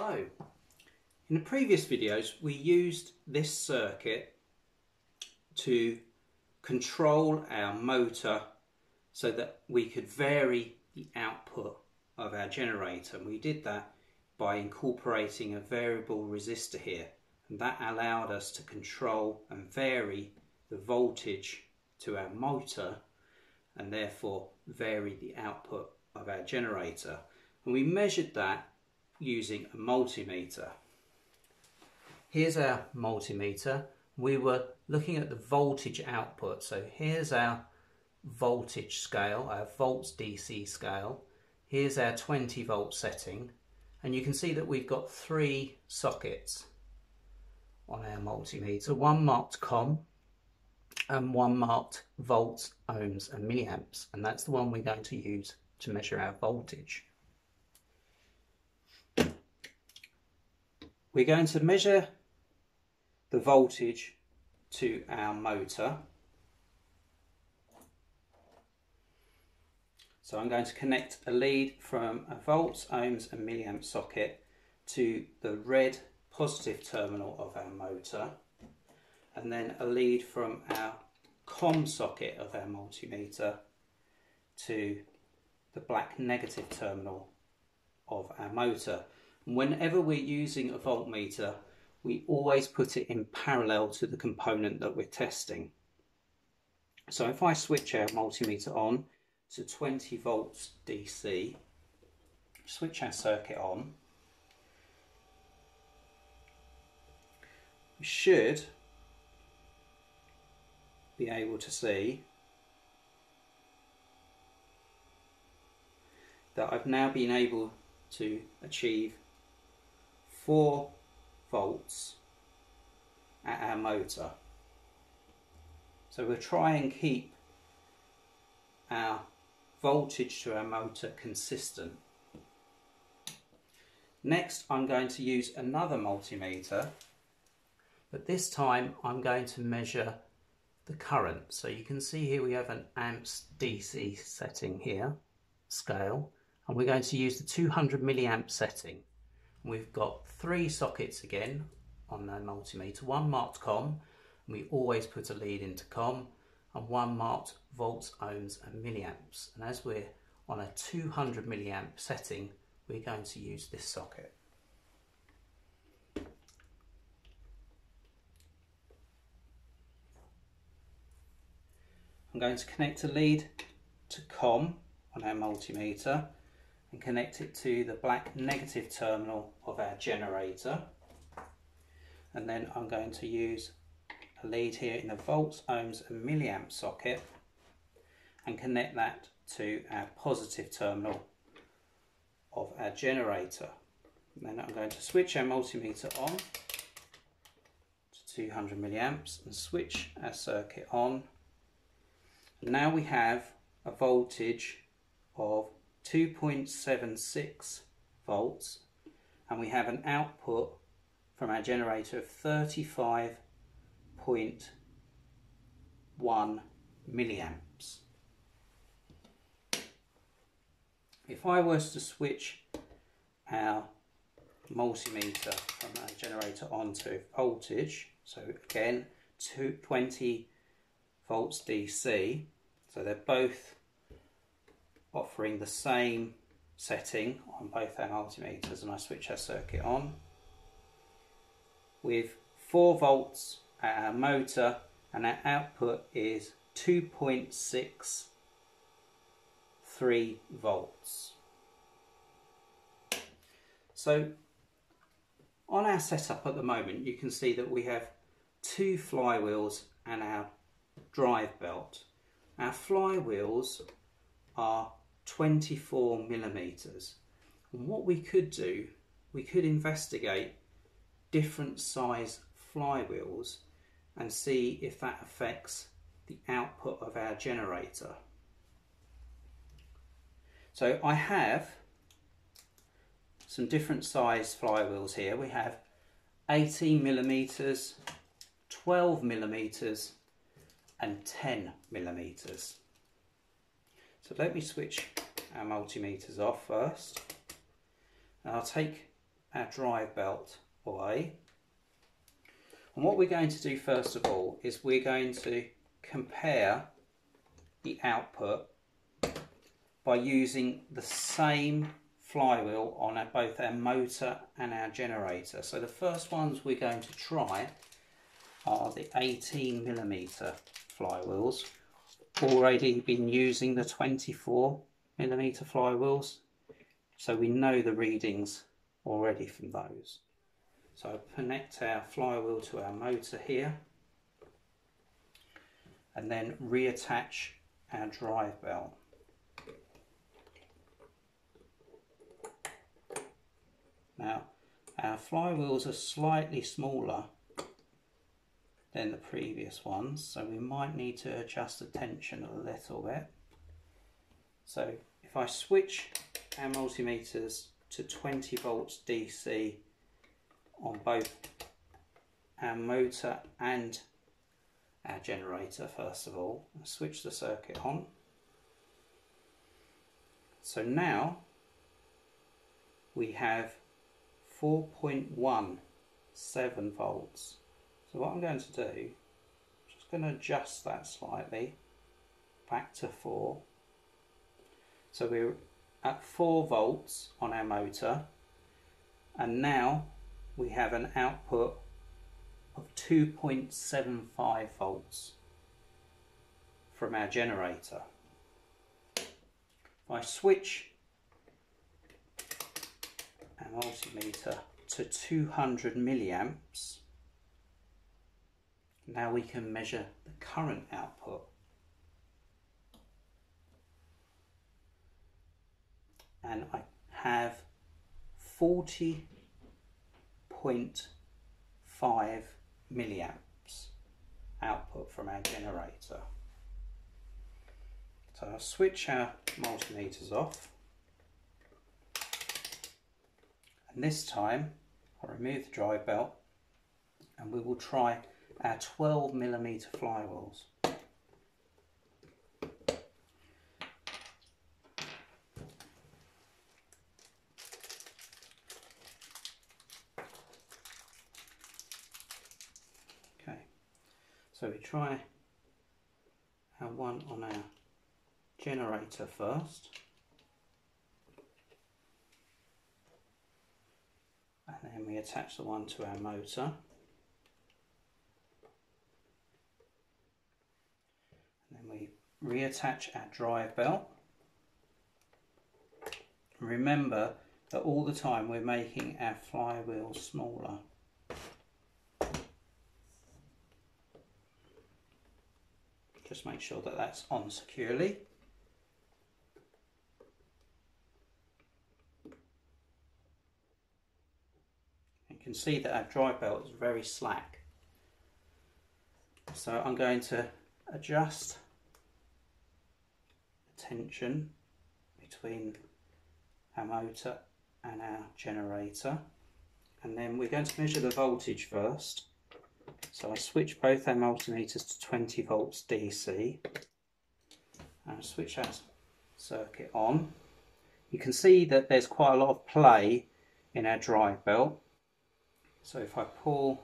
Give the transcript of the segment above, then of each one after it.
So, in the previous videos we used this circuit to control our motor so that we could vary the output of our generator. And we did that by incorporating a variable resistor here, and that allowed us to control and vary the voltage to our motor and therefore vary the output of our generator. And we measured that using a multimeter. Here's our multimeter. We were looking at the voltage output. So here's our voltage scale, our volts DC scale. Here's our 20 volt setting. And you can see that we've got 3 sockets on our multimeter. One marked COM and one marked volts, ohms and milliamps. And that's the one we're going to use to measure our voltage. We're going to measure the voltage to our motor. So I'm going to connect a lead from a volts, ohms and milliamp socket to the red positive terminal of our motor, and then a lead from our COM socket of our multimeter to the black negative terminal of our motor. And whenever we're using a voltmeter, we always put it in parallel to the component that we're testing. So if I switch our multimeter on to 20 volts DC, switch our circuit on, we should be able to see that I've now been able to achieve 4 volts at our motor. So we'll try and keep our voltage to our motor consistent. Next I'm going to use another multimeter, but this time I'm going to measure the current. So you can see here we have an amps DC setting here, scale, and we're going to use the 200 milliamp setting. We've got 3 sockets again on the multimeter, one marked COM, and we always put a lead into COM, and one marked volts, ohms and milliamps. And as we're on a 200 milliamp setting, we're going to use this socket. I'm going to connect a lead to COM on our multimeter and connect it to the black negative terminal of our generator, and then I'm going to use a lead here in the volts, ohms and milliamp socket and connect that to our positive terminal of our generator. And then I'm going to switch our multimeter on to 200 milliamps and switch our circuit on. And now we have a voltage of 2.76 volts, and we have an output from our generator of 35.1 milliamps. If I was to switch our multimeter from our generator onto voltage, so again 20 volts DC, so they're both offering the same setting on both our multimeters, and I switch our circuit on with 4 volts at our motor, and our output is 2.63 volts. So on our setup at the moment you can see that we have 2 flywheels and our drive belt. Our flywheels are 24 millimeters, and what we could do, we could investigate different size flywheels and see if that affects the output of our generator. So I have some different size flywheels here. We have 18 millimeters, 12 millimeters and 10 millimeters. So let me switch our multimeters off first. And I'll take our drive belt away. And what we're going to do first of all is we're going to compare the output by using the same flywheel on both our motor and our generator. So the first ones we're going to try are the 18mm flywheels. Already been using the 24mm flywheels, so we know the readings already from those. So I'll connect our flywheel to our motor here and then reattach our drive belt. Now our flywheels are slightly smaller than the previous ones, so we might need to adjust the tension a little bit. So if I switch our multimeters to 20 volts DC on both our motor and our generator, first of all, I'll switch the circuit on. So now we have 4.17 volts. So what I'm going to do, I'm just going to adjust that slightly back to 4. So we're at 4 volts on our motor, and now we have an output of 2.75 volts from our generator. If I switch our multimeter to 200 milliamps, now we can measure the current output. And I have 40.5 milliamps output from our generator. So I'll switch our multimeters off, and this time I'll remove the drive belt and we will try our 12mm flywheels. Okay, so we try our one on our generator first, and then we attach the one to our motor. Then we reattach our drive belt. Remember that all the time we're making our flywheel smaller. Just make sure that that's on securely. You can see that our drive belt is very slack. So I'm going to adjust the tension between our motor and our generator, and then we're going to measure the voltage first. So I switch both our multimeters to 20 volts DC and I switch our circuit on. You can see that there's quite a lot of play in our drive belt. So if I pull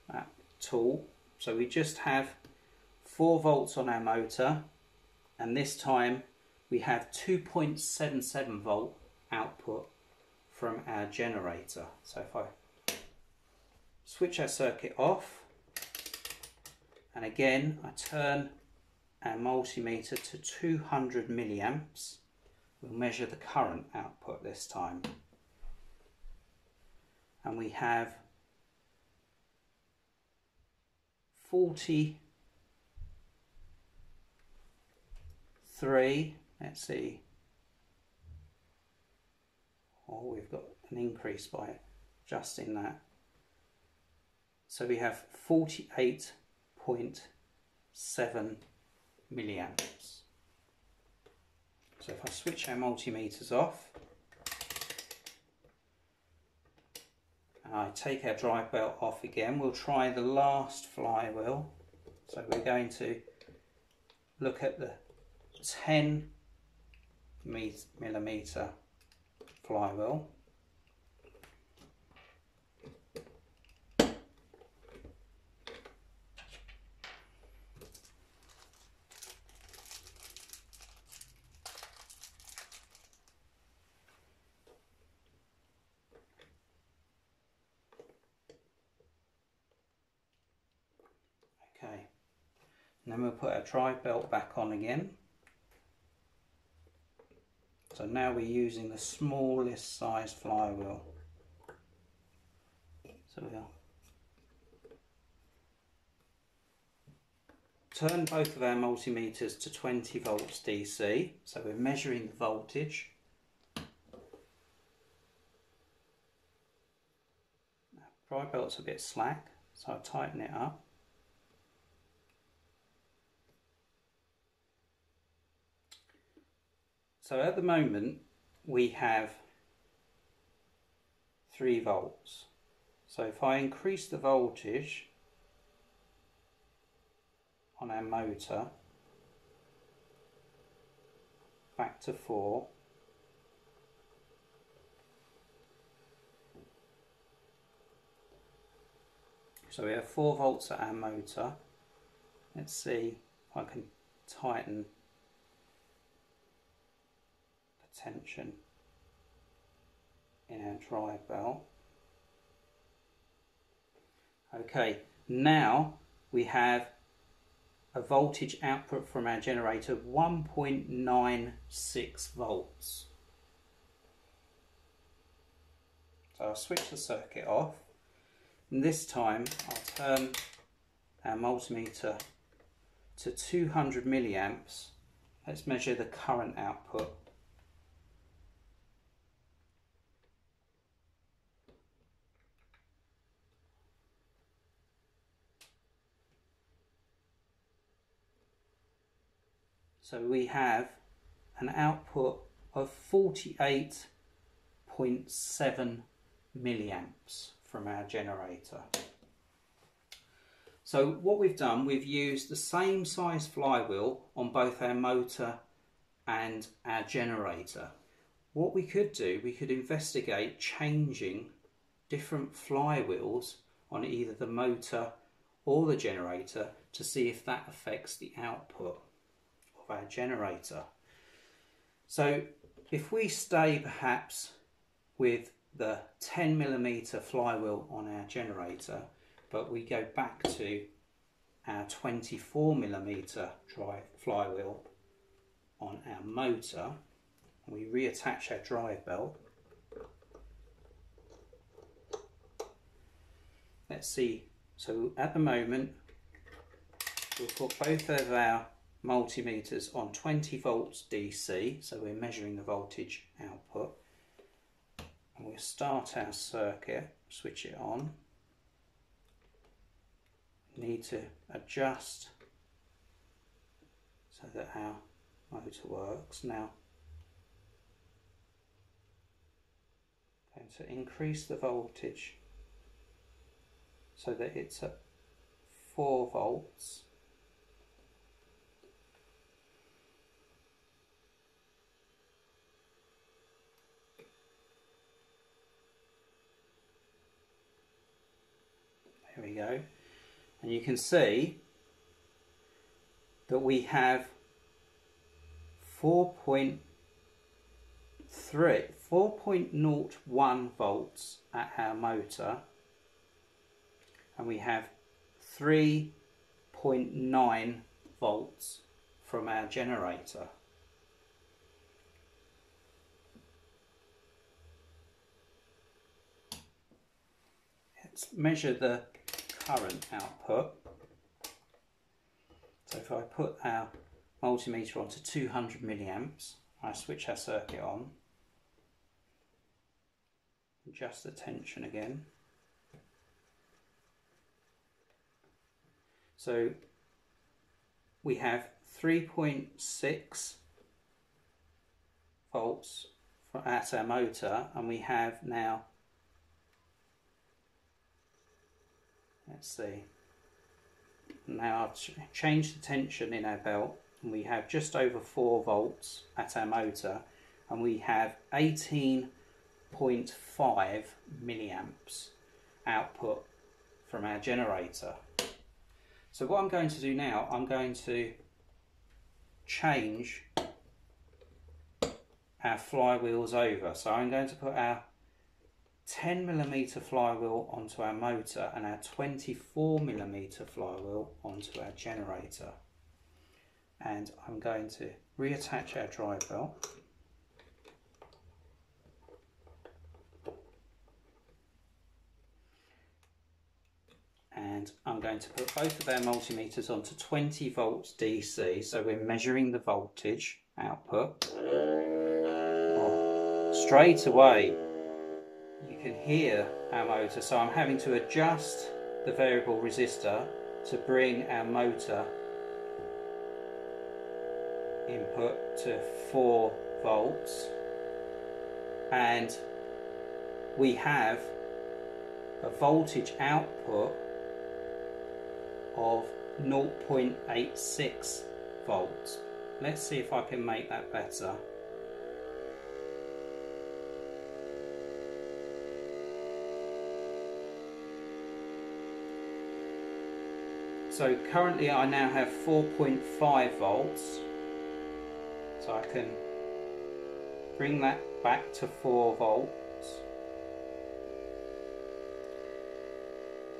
that tool, so we just have 4 volts on our motor, and this time we have 2.77 volt output from our generator. So if I switch our circuit off, and again I turn our multimeter to 200 milliamps, we'll measure the current output this time, and we have 43, let's see, oh, we've got an increase by adjusting that. So we have 48.7 milliamps. So if I switch our multimeters off and I take our drive belt off again, we'll try the last flywheel. So we're going to look at the 10mm flywheel. And then we'll put our drive belt back on again. So now we're using the smallest size flywheel. So we'll turn both of our multimeters to 20 volts DC. So we're measuring the voltage. Drive belt's a bit slack, so I'll tighten it up. So at the moment we have 3 volts. So if I increase the voltage on our motor back to 4, so we have 4 volts at our motor. Let's see if I can tighten the tension in our drive belt. Okay, now we have a voltage output from our generator 1.96 volts. So I'll switch the circuit off, and this time I'll turn our multimeter to 200 milliamps. Let's measure the current output. So we have an output of 48.7 milliamps from our generator. So what we've done, we've used the same size flywheel on both our motor and our generator. What we could do, we could investigate changing different flywheels on either the motor or the generator to see if that affects the output our generator. So if we stay perhaps with the 10mm flywheel on our generator, but we go back to our 24mm flywheel on our motor, and we reattach our drive belt, let's see. So at the moment we'll put both of our multimeters on 20 volts DC, so we're measuring the voltage output, and we'll start our circuit, switch it on. Need to adjust so that our motor works. Now I'm going to increase the voltage so that it's at 4 volts. There we go, and you can see that we have 4.01 volts at our motor, and we have 3.9 volts from our generator. Let's measure the current output. So if I put our multimeter onto 200 milliamps, I switch our circuit on, adjust the tension again. So we have 3.6 volts at our motor, and we have now, let's see, now I've changed the tension in our belt, and we have just over 4 volts at our motor, and we have 18.5 milliamps output from our generator. So what I'm going to do now, I'm going to change our flywheels over. So I'm going to put our 10mm flywheel onto our motor and our 24mm flywheel onto our generator. and I'm going to reattach our drive belt. And I'm going to put both of our multimeters onto 20 volts DC, so we're measuring the voltage output. Oh, straight away you can hear our motor, so I'm having to adjust the variable resistor to bring our motor input to 4 volts, and we have a voltage output of 0.86 volts. Let's see if I can make that better. So currently I now have 4.5 volts. So I can bring that back to 4 volts.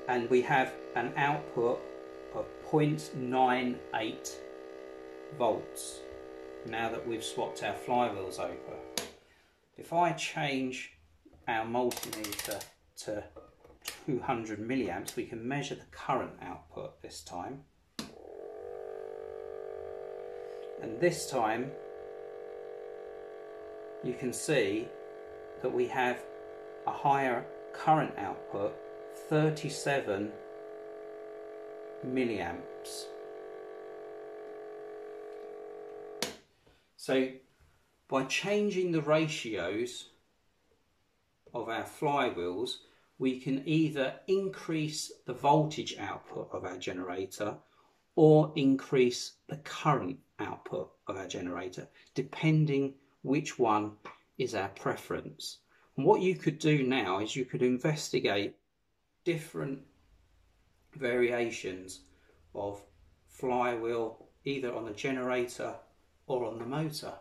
And we have an output of 0.98 volts now that we've swapped our flywheels over. If I change our multimeter to 200 milliamps, we can measure the current output this time. And this time you can see that we have a higher current output, 37 milliamps. So by changing the ratios of our flywheels, we can either increase the voltage output of our generator or increase the current output of our generator, depending which one is our preference. And what you could do now is you could investigate different variations of flywheel either on the generator or on the motor.